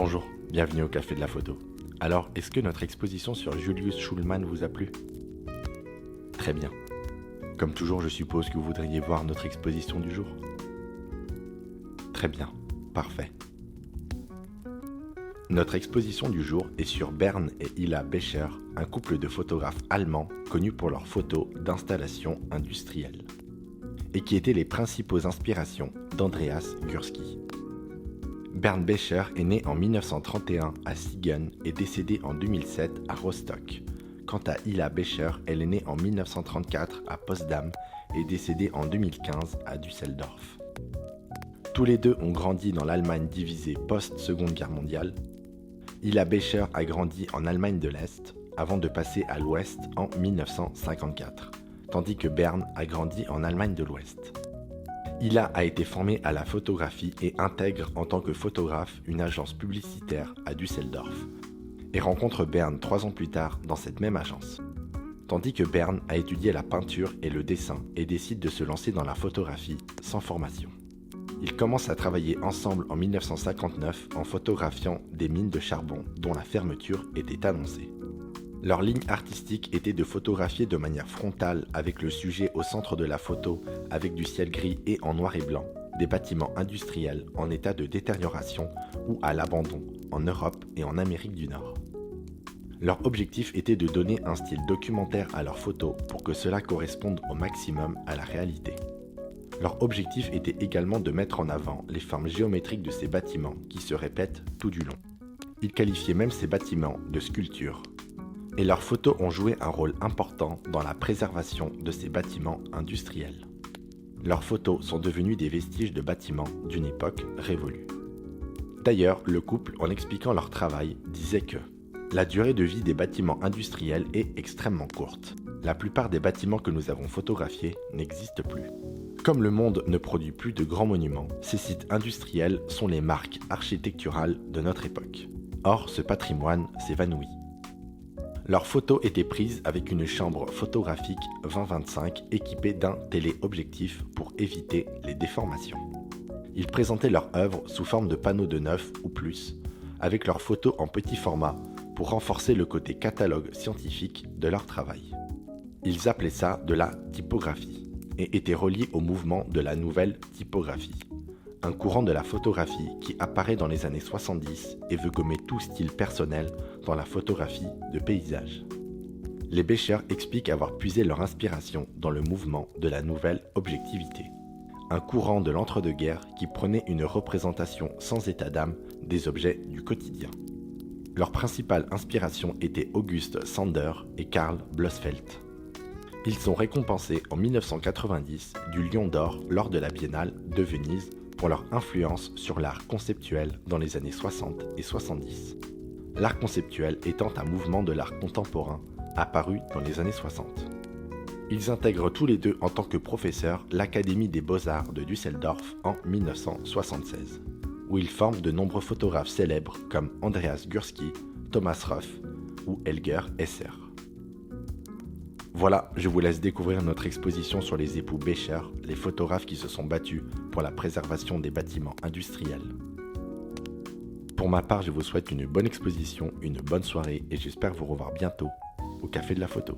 Bonjour, bienvenue au Café de la Photo. Alors, est-ce que notre exposition sur Julius Schulman vous a plu? Très bien. Comme toujours, je suppose que vous voudriez voir notre exposition du jour? Très bien, parfait. Notre exposition du jour est sur Bernd et Hilla Becher, un couple de photographes allemands connus pour leurs photos d'installations industrielles, et qui étaient les principaux inspirations d'Andreas Gursky. Bernd Becher est né en 1931 à Siegen et décédé en 2007 à Rostock. Quant à Hilla Becher, elle est née en 1934 à Potsdam et décédée en 2015 à Düsseldorf. Tous les deux ont grandi dans l'Allemagne divisée post-Seconde Guerre mondiale. Hilla Becher a grandi en Allemagne de l'Est avant de passer à l'Ouest en 1954, tandis que Bernd a grandi en Allemagne de l'Ouest. Hilla a été formée à la photographie et intègre en tant que photographe une agence publicitaire à Düsseldorf et rencontre Bernd 3 ans plus tard dans cette même agence. Tandis que Bernd a étudié la peinture et le dessin et décide de se lancer dans la photographie sans formation. Ils commencent à travailler ensemble en 1959 en photographiant des mines de charbon dont la fermeture était annoncée. Leur ligne artistique était de photographier de manière frontale avec le sujet au centre de la photo, avec du ciel gris et en noir et blanc, des bâtiments industriels en état de détérioration ou à l'abandon en Europe et en Amérique du Nord. Leur objectif était de donner un style documentaire à leurs photos pour que cela corresponde au maximum à la réalité. Leur objectif était également de mettre en avant les formes géométriques de ces bâtiments qui se répètent tout du long. Ils qualifiaient même ces bâtiments de sculptures. Et leurs photos ont joué un rôle important dans la préservation de ces bâtiments industriels. Leurs photos sont devenues des vestiges de bâtiments d'une époque révolue. D'ailleurs, le couple, en expliquant leur travail, disait que la durée de vie des bâtiments industriels est extrêmement courte. La plupart des bâtiments que nous avons photographiés n'existent plus. Comme le monde ne produit plus de grands monuments, ces sites industriels sont les marques architecturales de notre époque. Or, ce patrimoine s'évanouit. Leurs photos étaient prises avec une chambre photographique 20-25 équipée d'un téléobjectif pour éviter les déformations. Ils présentaient leur œuvre sous forme de panneaux de 9 ou plus, avec leurs photos en petit format pour renforcer le côté catalogue scientifique de leur travail. Ils appelaient ça de la typographie et étaient reliés au mouvement de la nouvelle typographie, un courant de la photographie qui apparaît dans les années 70 et veut gommer tout style personnel dans la photographie de paysage. Les Becher expliquent avoir puisé leur inspiration dans le mouvement de la nouvelle objectivité, un courant de l'entre-deux-guerres qui prenait une représentation sans état d'âme des objets du quotidien. Leur principale inspiration était August Sander et Karl Blossfeldt. Ils sont récompensés en 1990 du Lion d'Or lors de la Biennale de Venise pour leur influence sur l'art conceptuel dans les années 60 et 70. L'art conceptuel étant un mouvement de l'art contemporain apparu dans les années 60. Ils intègrent tous les deux en tant que professeurs l'Académie des Beaux-Arts de Düsseldorf en 1976, où ils forment de nombreux photographes célèbres comme Andreas Gursky, Thomas Ruff ou Helger Esser. Voilà, je vous laisse découvrir notre exposition sur les époux Becher, les photographes qui se sont battus pour la préservation des bâtiments industriels. Pour ma part, je vous souhaite une bonne exposition, une bonne soirée et j'espère vous revoir bientôt au Café de la Photo.